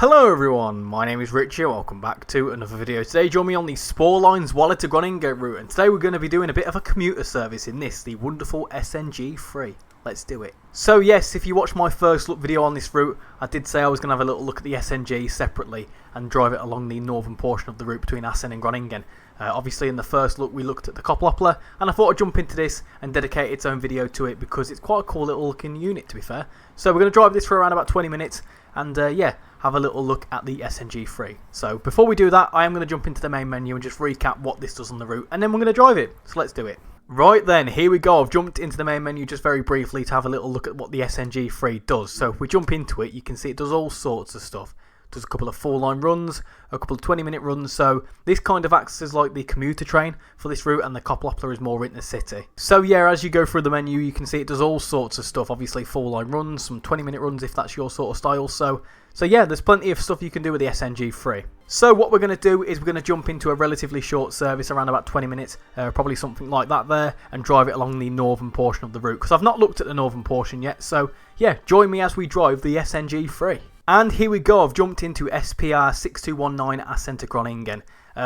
Hello everyone, my name is Richie, welcome back to another video. Today join me on the Spoorlijn Zwolle to Groningen route, and today we're going to be doing a bit of a commuter service in this, the wonderful SNG 3. Let's do it. So yes, if you watched my first look video on this route, I did say I was going to have a little look at the SNG separately and drive it along the northern portion of the route between Assen and Groningen. Obviously in the first look we looked at the Koppelopper, and I thought I'd jump into this and dedicate its own video to it because it's quite a cool little looking unit, to be fair. So we're going to drive this for around about 20 minutes and yeah, have a little look at the SNG 3. So before we do that, I am going to jump into the main menu and just recap what this does on the route, and then we're going to drive it. So let's do it. Right then, here we go. I've jumped into the main menu just very briefly to have a little look at what the SNG 3 does. So if we jump into it, you can see it does all sorts of stuff. It does a couple of full line runs, a couple of 20-minute runs, so this kind of acts as like the commuter train for this route, and the Koppelopper is more in the city. So yeah, as you go through the menu, you can see it does all sorts of stuff. Obviously full line runs, some 20-minute runs if that's your sort of style. So yeah, there's plenty of stuff you can do with the SNG 3. So what we're going to do is we're going to jump into a relatively short service, around about 20 minutes, probably something like that there, and drive it along the northern portion of the route, because I've not looked at the northern portion yet. So yeah, join me as we drive the SNG 3. And here we go, I've jumped into SPR 6219 Assen to Groningen.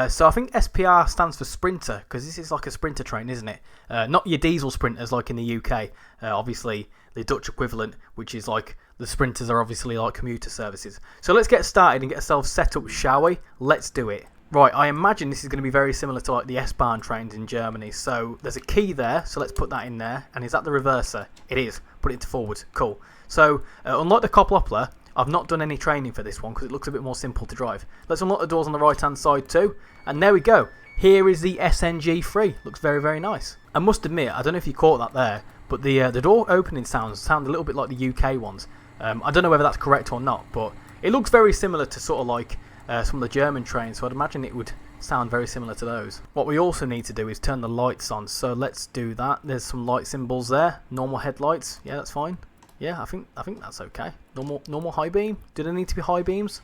So I think SPR stands for Sprinter, because this is like a Sprinter train, isn't it? Not your diesel Sprinters like in the UK. Obviously the Dutch equivalent, which is like the Sprinters are obviously like commuter services. So let's get started and get ourselves set up, shall we? Let's do it. Right, I imagine this is going to be very similar to like the S-Bahn trains in Germany. So there's a key there, so let's put that in there. And is that the reverser? It is. Put it to forward. Cool. So unlike the Koppelopper, I've not done any training for this one because it looks a bit more simple to drive. Let's unlock the doors on the right hand side too, and there we go. Here is the SNG 3. Looks very, very nice. I must admit, I don't know if you caught that there, but the door opening sound a little bit like the UK ones. I don't know whether that's correct or not, but it looks very similar to sort of like some of the German trains, so I'd imagine it would sound very similar to those. What we also need to do is turn the lights on, so let's do that. There's some light symbols there, normal headlights, yeah, that's fine. Yeah, I think that's okay. Normal high beam? Do they need to be high beams?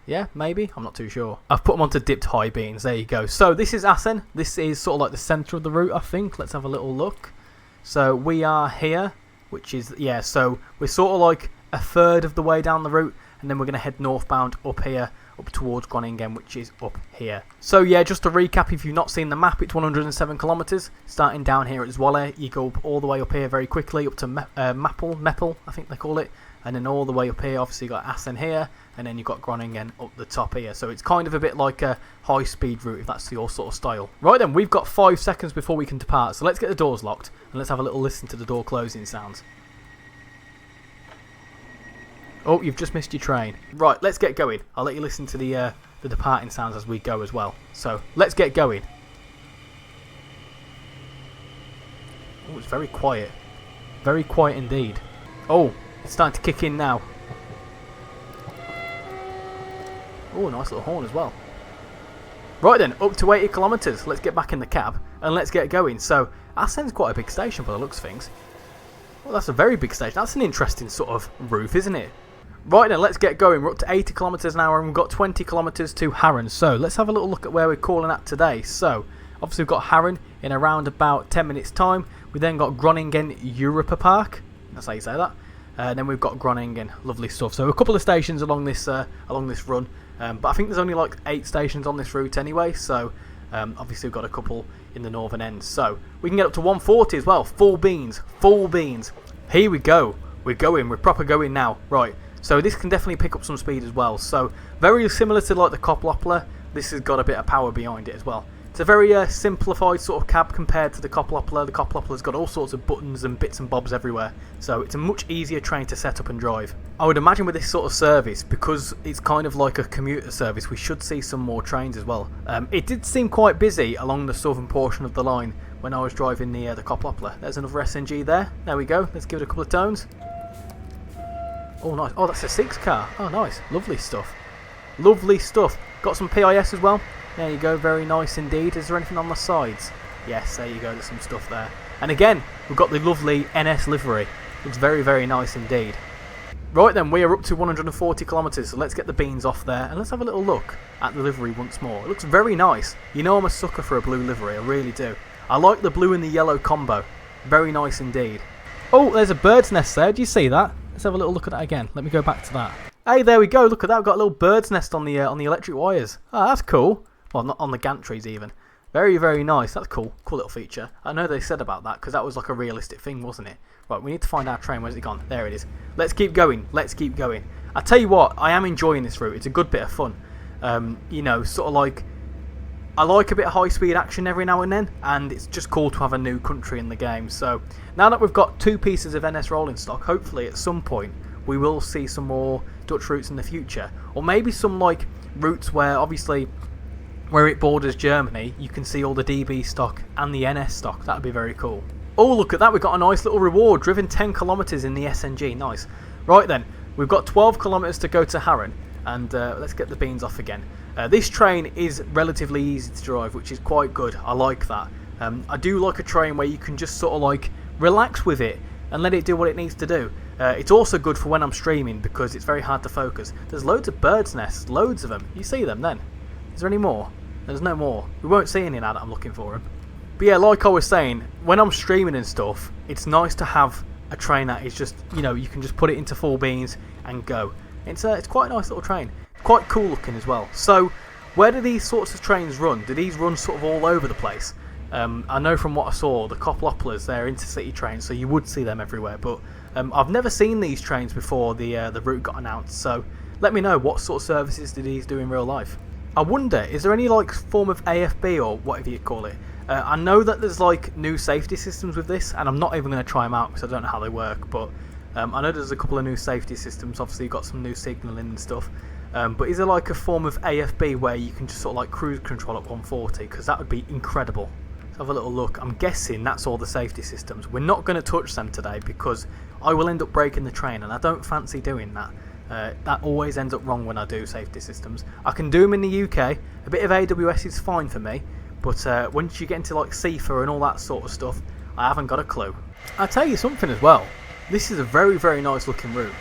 Yeah, maybe. I'm not too sure. I've put them onto dipped high beams. There you go. So this is Assen. This is sort of like the centre of the route, I think. Let's have a little look. So we are here, which is, yeah, so we're sort of like a third of the way down the route, and then we're going to head northbound up here, up towards Groningen, which is up here. So yeah, just to recap, if you've not seen the map, it's 107 kilometres. Starting down here at Zwolle, you go all the way up here very quickly, up to Meppel, I think they call it. And then all the way up here, obviously you've got Assen here, and then you've got Groningen up the top here. So it's kind of a bit like a high-speed route, if that's your sort of style. Right then, we've got 5 seconds before we can depart. So let's get the doors locked, and let's have a little listen to the door closing sounds. Oh, you've just missed your train. Right, let's get going. I'll let you listen to the departing sounds as we go as well. So, let's get going. Oh, it's very quiet. Very quiet indeed. Oh, it's starting to kick in now. Oh, nice little horn as well. Right then, up to 80 kilometres. Let's get back in the cab and let's get going. So, Assen's quite a big station by the looks of things. Well, that's a very big station. That's an interesting sort of route, isn't it? Right then, let's get going. We're up to 80 kilometres an hour and we've got 20 kilometres to Haren. So let's have a little look at where we're calling at today. So obviously we've got Haren in around about 10 minutes time. We then got Groningen Europa Park. That's how you say that. Then we've got Groningen, lovely stuff. So a couple of stations along this run. But I think there's only like 8 stations on this route anyway. So obviously we've got a couple in the northern end. So we can get up to 140 as well. Full beans. Full beans. Here we go. We're going. We're proper going now. Right. So this can definitely pick up some speed as well. So very similar to like the Koppelopper, this has got a bit of power behind it as well. It's a very simplified sort of cab compared to the Koppelopper. The Koppelopper's got all sorts of buttons and bits and bobs everywhere. So it's a much easier train to set up and drive. I would imagine with this sort of service, because it's kind of like a commuter service, we should see some more trains as well. It did seem quite busy along the southern portion of the line when I was driving the Koppelopper. There's another SNG there. There we go. Let's give it a couple of tones. Oh, nice. Oh, that's a 6 car. Oh, nice. Lovely stuff. Lovely stuff. Got some PIS as well. There you go. Very nice indeed. Is there anything on the sides? Yes, there you go. There's some stuff there. And again, we've got the lovely NS livery. Looks very, very nice indeed. Right then, we are up to 140 kilometres. So let's get the beans off there. And let's have a little look at the livery once more. It looks very nice. You know I'm a sucker for a blue livery. I really do. I like the blue and the yellow combo. Very nice indeed. Oh, there's a bird's nest there. Do you see that? Let's have a little look at that again. Let me go back to that. Hey, there we go. Look at that. We've got a little bird's nest on the electric wires. Oh, that's cool. Well, not on the gantries even. Very, very nice. That's cool. Cool little feature. I know they said about that because that was like a realistic thing, wasn't it? Right, we need to find our train. Where's it gone? There it is. Let's keep going. Let's keep going. I tell you what, I am enjoying this route. It's a good bit of fun. You know, sort of like, I like a bit of high-speed action every now and then, and it's just cool to have a new country in the game. So now that we've got 2 pieces of NS rolling stock, hopefully at some point we will see some more Dutch routes in the future, or maybe some like routes where obviously where it borders Germany you can see all the DB stock and the NS stock. That would be very cool. Oh, look at that, we've got a nice little reward, driven 10 kilometers in the SNG. Nice. Right then, we've got 12 kilometers to go to Haren, and let's get the beans off again. This train is relatively easy to drive, which is quite good. I like that. I do like a train where you can just sort of like relax with it and let it do what it needs to do. It's also good for when I'm streaming because it's very hard to focus. There's loads of birds' nests, loads of them. You see them then? Is there any more? There's no more. We won't see any now that I'm looking for them. But yeah, like I was saying, when I'm streaming and stuff, it's nice to have a train that is just, you know, you can just put it into full beans and go. It's quite a nice little train. Quite cool looking as well. So, where do these sorts of trains run? Do these run sort of all over the place? I know from what I saw, the Koplopplers, they're intercity trains, so you would see them everywhere. But I've never seen these trains before the route got announced. So, let me know, what sort of services do these do in real life? I wonder, is there any like form of AFB or whatever you call it? I know that there's like new safety systems with this, and I'm not even going to try them out because I don't know how they work. But I know there's a couple of new safety systems. Obviously, you've got some new signalling and stuff. But is there like a form of AFB where you can just sort of like cruise control at 140? Because that would be incredible. Let's have a little look. I'm guessing that's all the safety systems. We're not going to touch them today because I will end up breaking the train, and I don't fancy doing that. That always ends up wrong when I do safety systems. I can do them in the UK. A bit of AWS is fine for me. But once you get into like CIFA and all that sort of stuff, I haven't got a clue. I'll tell you something as well. This is a very, very nice looking route.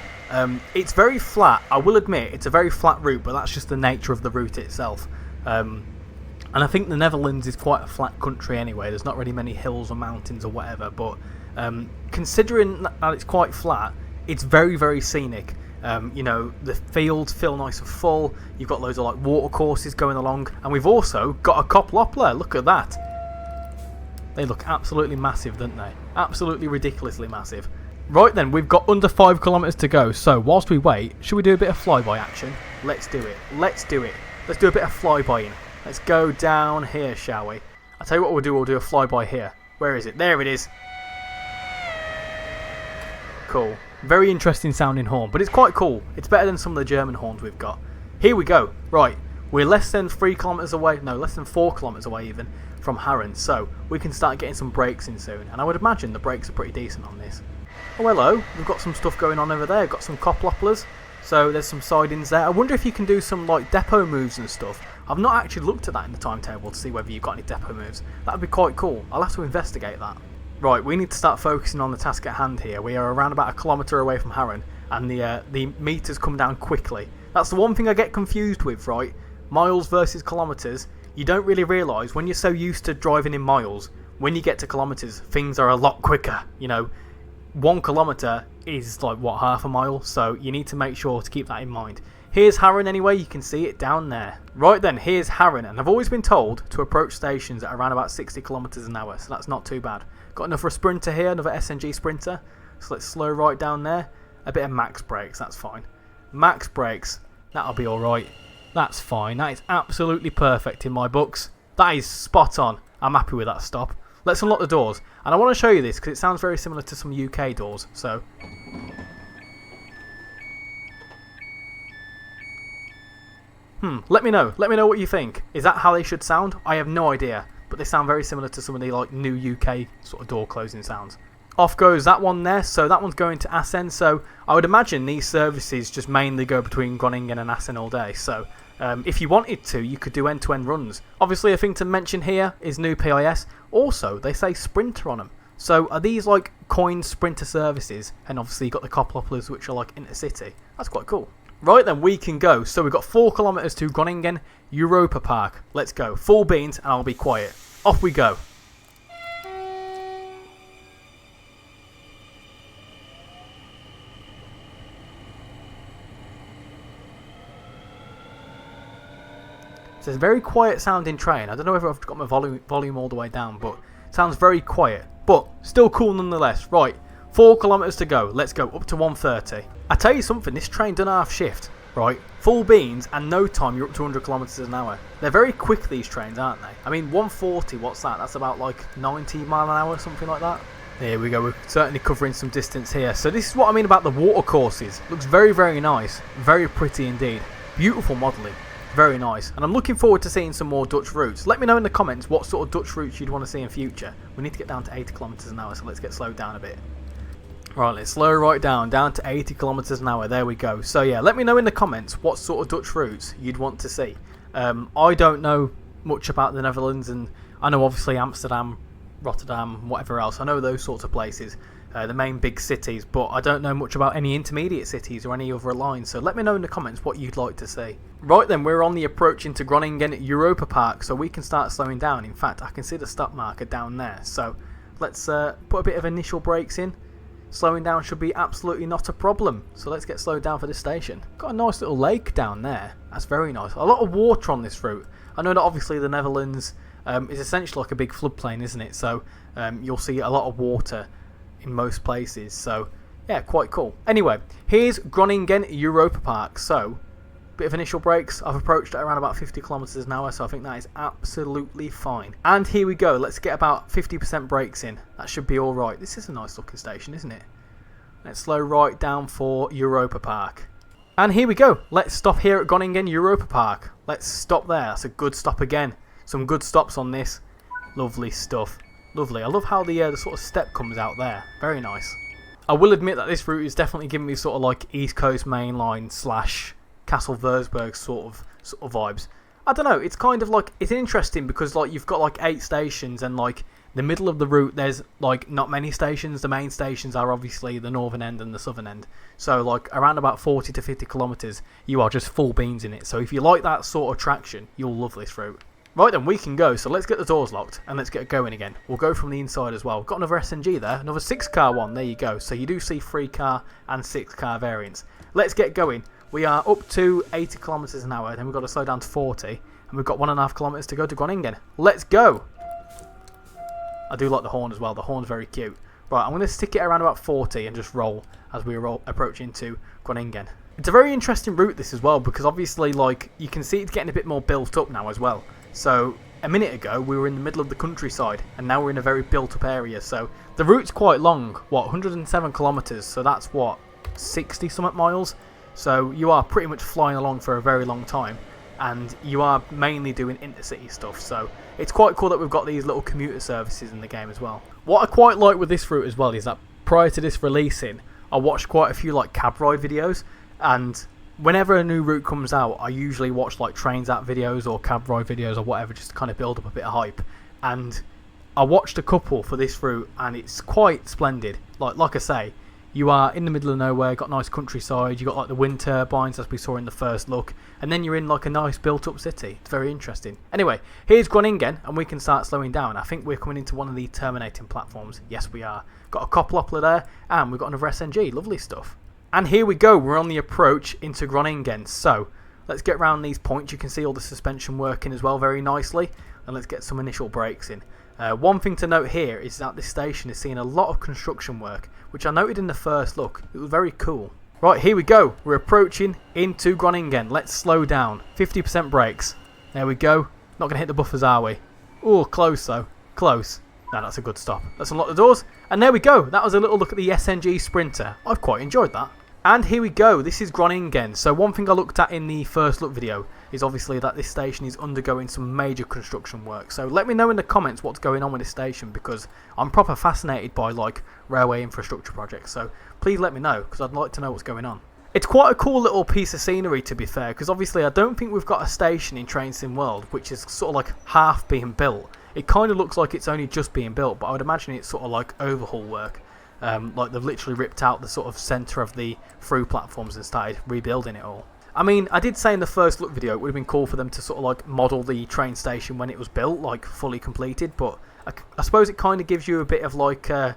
It's very flat. I will admit it's a very flat route, but that's just the nature of the route itself. And I think the Netherlands is quite a flat country anyway. There's not really many hills or mountains or whatever. But considering that it's quite flat, it's very, very scenic. You know, the fields feel nice and full. You've got loads of like water courses going along, and we've also got a Koplopler. Look at that. They look absolutely massive, don't they? Absolutely ridiculously massive. Right then, we've got under 5 kilometers to go. So whilst we wait, should we do a bit of flyby action? Let's do it. Let's do it. Let's do a bit of flybying. Let's go down here, shall we? I'll tell you what we'll do. We'll do a flyby here. Where is it? There it is. Cool. Very interesting sounding horn, but it's quite cool. It's better than some of the German horns we've got. Here we go. Right, we're less than 3 kilometers away, no, less than 4 kilometers away even from Haren, so we can start getting some brakes in soon, and I would imagine the brakes are pretty decent on this. Oh hello, we've got some stuff going on over there. Got some Koplopplers, so there's some sidings there. I wonder if you can do some like depot moves and stuff. I've not actually looked at that in the timetable to see whether you've got any depot moves. That would be quite cool. I'll have to investigate that. Right, we need to start focusing on the task at hand here. We are around about 1 kilometre away from Haren, and the meters come down quickly. That's the one thing I get confused with, right? Miles versus kilometres. You don't really realise when you're so used to driving in miles, when you get to kilometres, things are a lot quicker. You know, 1 kilometre is like, what, half a mile? So you need to make sure to keep that in mind. Here's Haren anyway, you can see it down there. Right then, here's Haren, and I've always been told to approach stations at around about 60 kilometres an hour, so that's not too bad. Got enough for a sprinter here, another SNG sprinter, so let's slow right down there. A bit of max brakes, that's fine. Max brakes, that'll be alright. That's fine, that is absolutely perfect in my books. That is spot on, I'm happy with that stop. Let's unlock the doors, and I want to show you this because it sounds very similar to some UK doors, so... let me know what you think. Is that how they should sound? I have no idea, but they sound very similar to some of the like new UK sort of door closing sounds. Off goes that one there, so that one's going to Assen, so I would imagine these services just mainly go between Groningen and Assen all day, so if you wanted to, you could do end-to-end runs. Obviously a thing to mention here is new PIS. Also, they say Sprinter on them. So are these like coined Sprinter services? And obviously you've got the Koplopplers which are like intercity. That's quite cool. Right then, we can go. So we've got 4 kilometers to Groningen Europa Park. Let's go. Full beans and I'll be quiet. Off we go. It's a very quiet sounding train. I don't know whether I've got my volume all the way down, but it sounds very quiet. But still cool nonetheless. Right, 4 kilometres to go. Let's go up to 130. I tell you something, this train done half shift. Right, full beans and no time you're up to 100 kilometres an hour. They're very quick, these trains, aren't they? I mean, 140, what's that? That's about like 90 mile an hour, something like that. Here we go, we're certainly covering some distance here. So this is what I mean about the water courses. Looks very, very nice. Very pretty indeed. Beautiful modelling. Very nice. And I'm looking forward to seeing some more Dutch routes. Let me know in the comments what sort of Dutch routes you'd want to see in future. We need to get down to 80 kilometres an hour, so let's get slowed down a bit. Right, let's slow right down to 80 kilometres an hour. There we go. So yeah, let me know in the comments what sort of Dutch routes you'd want to see. I don't know much about the Netherlands, and I know obviously Amsterdam, Rotterdam, whatever else. I know those sorts of places, the main big cities, but I don't know much about any intermediate cities or any other lines, so let me know in the comments what you'd like to see. Right then, we're on the approach into Groningen Europa Park, so we can start slowing down. In fact, I can see the stop marker down there, so let's put a bit of initial brakes in. Slowing down should be absolutely not a problem, so let's get slowed down for this station. Got a nice little lake down there, that's very nice. A lot of water on this route. I know that obviously the Netherlands is essentially like a big floodplain, isn't it? So you'll see a lot of water in most places, so yeah, quite cool. Anyway, here's Groningen Europa Park. So bit of initial brakes. I've approached at around about 50 kilometres an hour, so I think that is absolutely fine. And here we go, let's get about 50% brakes in. That should be alright. This is a nice looking station, isn't it? Let's slow right down for Europa Park. And here we go, let's stop here at Groningen Europa Park. Let's stop there, that's a good stop again. Some good stops on this. Lovely stuff. Lovely. I love how the sort of step comes out there. Very nice. I will admit that this route is definitely giving me sort of like East Coast Main Line / Castle Würzburg sort of vibes. I don't know, it's kind of like, it's interesting because like you've got like 8 stations, and like the middle of the route there's like not many stations. The main stations are obviously the northern end and the southern end, so like around about 40 to 50 kilometres you are just full beans in it. So if you like that sort of traction, you'll love this route. Right then, we can go, so let's get the doors locked and let's get going again. We'll go from the inside as well. Got another SNG there, another 6-car one, there you go. So you do see 3-car and 6-car variants. Let's get going. We are up to 80 kilometres an hour, then we've got to slow down to 40, and we've got 1.5 kilometres to go to Groningen. Let's go! I do like the horn as well, the horn's very cute. Right, I'm going to stick it around about 40 and just roll as we approach into Groningen. It's a very interesting route this as well, because obviously like you can see it's getting a bit more built up now as well. So a minute ago we were in the middle of the countryside, and now we're in a very built up area. So the route's quite long, what, 107 kilometres, so that's what, 60 something miles? So you are pretty much flying along for a very long time, and you are mainly doing intercity stuff. So it's quite cool that we've got these little commuter services in the game as well. What I quite like with this route as well is that prior to this releasing, I watched quite a few like cab ride videos, and whenever a new route comes out, I usually watch like trains out videos or cab ride videos or whatever, just to kind of build up a bit of hype. And I watched a couple for this route, and it's quite splendid. Like I say, you are in the middle of nowhere, got nice countryside, you got like the wind turbines as we saw in the first look, and then you're in like a nice built up city. It's very interesting. Anyway, here's Groningen, and we can start slowing down. I think we're coming into one of the terminating platforms. Yes, we are. Got a Koppelopler there, and we've got another SNG. Lovely stuff. And here we go, we're on the approach into Groningen. So let's get around these points. You can see all the suspension working as well very nicely, and let's get some initial brakes in. One thing to note here is that this station is seeing a lot of construction work, which I noted in the first look. It was very cool. Right, here we go, we're approaching into Groningen. Let's slow down, 50% brakes. There we go. Not going to hit the buffers, are we? Oh, close though, close. No, that's a good stop. Let's unlock the doors, and there we go. That was a little look at the SNG Sprinter. I've quite enjoyed that. And here we go, this is Groningen. So one thing I looked at in the first look video is obviously that this station is undergoing some major construction work. So let me know in the comments what's going on with this station, because I'm proper fascinated by like railway infrastructure projects. So please let me know, because I'd like to know what's going on. It's quite a cool little piece of scenery, to be fair, because obviously I don't think we've got a station in Train Sim World which is sort of like half being built. It kind of looks like it's only just being built, but I would imagine it's sort of like overhaul work. Like they've literally ripped out the sort of centre of the through platforms and started rebuilding it all. I mean, I did say in the first look video it would have been cool for them to sort of like model the train station when it was built, like fully completed, but I suppose it kind of gives you a bit of like, I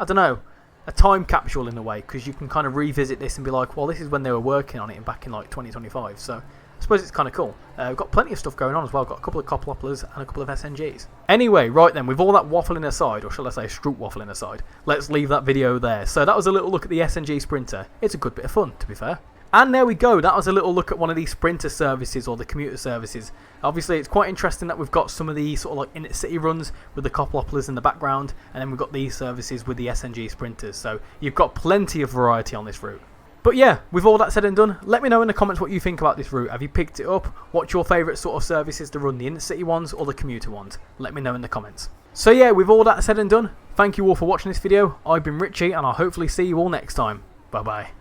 don't know, a time capsule in a way, because you can kind of revisit this and be like, well, this is when they were working on it back in like 2025, so I suppose it's kind of cool. We've got plenty of stuff going on as well. We've got a couple of coploplas and a couple of SNGs. Anyway, right then, with all that waffling aside, or shall I say stroot waffling aside, let's leave that video there. So that was a little look at the SNG Sprinter. It's a good bit of fun, to be fair. And there we go, that was a little look at one of these Sprinter services, or the commuter services. Obviously it's quite interesting that we've got some of these sort of like inner city runs with the coploplas in the background, and then we've got these services with the SNG Sprinters, so you've got plenty of variety on this route. But yeah, with all that said and done, let me know in the comments what you think about this route. Have you picked it up? What's your favourite sort of services to run, the inner city ones or the commuter ones? Let me know in the comments. So yeah, with all that said and done, thank you all for watching this video. I've been Richie, and I'll hopefully see you all next time. Bye bye.